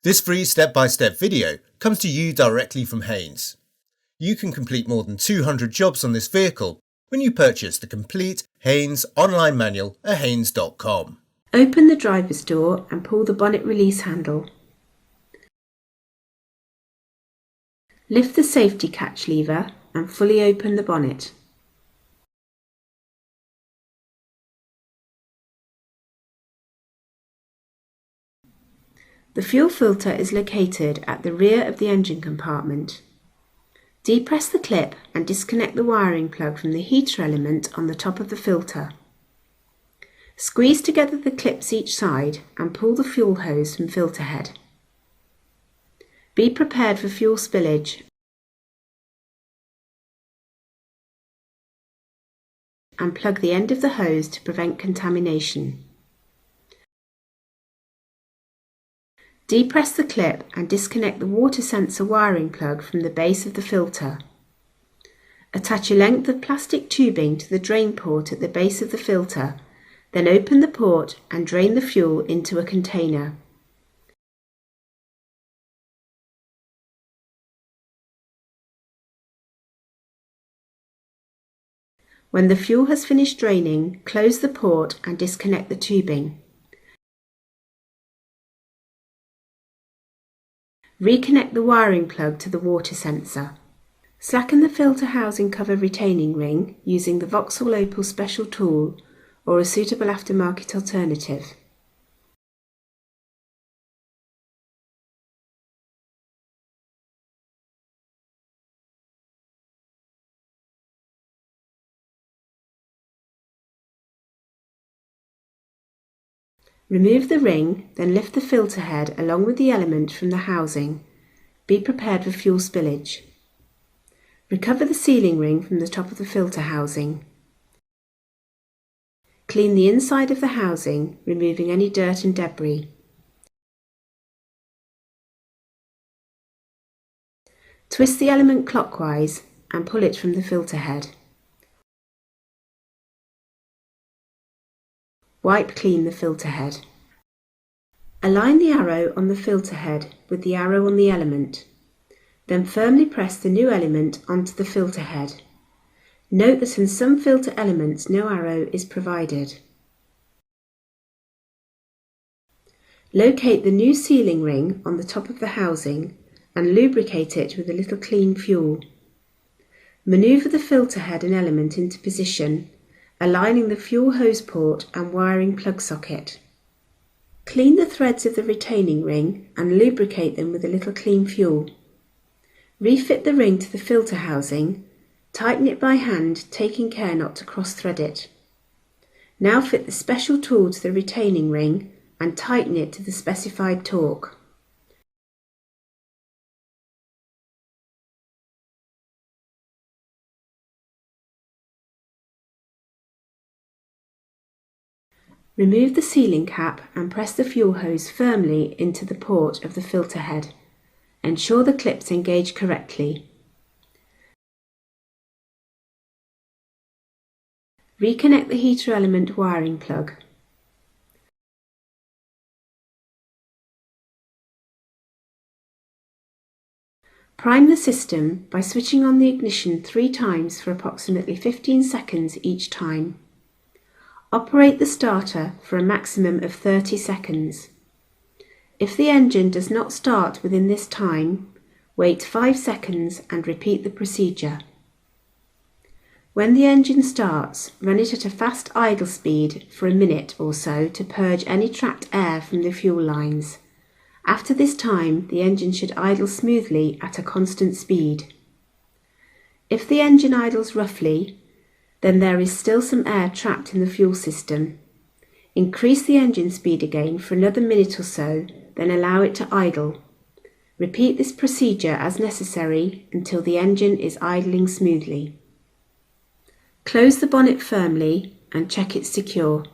This free step-by-step video comes to you directly from Haynes. You can complete more than 200 jobs on this vehicle when you purchase the complete Haynes online manual at haynes.com. Open the driver's door and pull the bonnet release handle. Lift the safety catch lever and fully open the bonnet. The fuel filter is located at the rear of the engine compartment. Depress the clip and disconnect the wiring plug from the heater element on the top of the filter. Squeeze together the clips each side and pull the fuel hose from filter head. Be prepared for fuel spillage and plug the end of the hose to prevent contamination. Depress the clip and disconnect the water sensor wiring plug from the base of the filter. Attach a length of plastic tubing to the drain port at the base of the filter, then open the port and drain the fuel into a container. When the fuel has finished draining, close the port and disconnect the tubing. Reconnect the wiring plug to the water sensor. Slacken the filter housing cover retaining ring using the Vauxhall Opal special tool or a suitable aftermarket alternative. Remove the ring, then lift the filter head along with the element from the housing. Be prepared for fuel spillage. Recover the sealing ring from the top of the filter housing. Clean the inside of the housing, removing any dirt and debris. Twist the element clockwise and pull it from the filter head. Wipe clean the filter head. Align the arrow on the filter head with the arrow on the element. Then firmly press the new element onto the filter head. Note that in some filter elements no arrow is provided. Locate the new sealing ring on the top of the housing and lubricate it with a little clean fuel. Maneuver the filter head and element into position, aligning the fuel hose port and wiring plug socket. Clean the threads of the retaining ring and lubricate them with a little clean fuel. Refit the ring to the filter housing, tighten it by hand, taking care not to cross-thread it. Now fit the special tool to the retaining ring and tighten it to the specified torque. Remove the sealing cap and press the fuel hose firmly into the port of the filter head. Ensure the clips engage correctly. Reconnect the heater element wiring plug. Prime the system by switching on the ignition 3 times for approximately 15 seconds each time. Operate the starter for a maximum of 30 seconds. If the engine does not start within this time, wait 5 seconds and repeat the procedure. When the engine starts, run it at a fast idle speed for a minute or so to purge any trapped air from the fuel lines. After this time, the engine should idle smoothly at a constant speed. If the engine idles roughly, then there is still some air trapped in the fuel system. Increase the engine speed again for another minute or so, then allow it to idle. Repeat this procedure as necessary until the engine is idling smoothly. Close the bonnet firmly and check it's secure.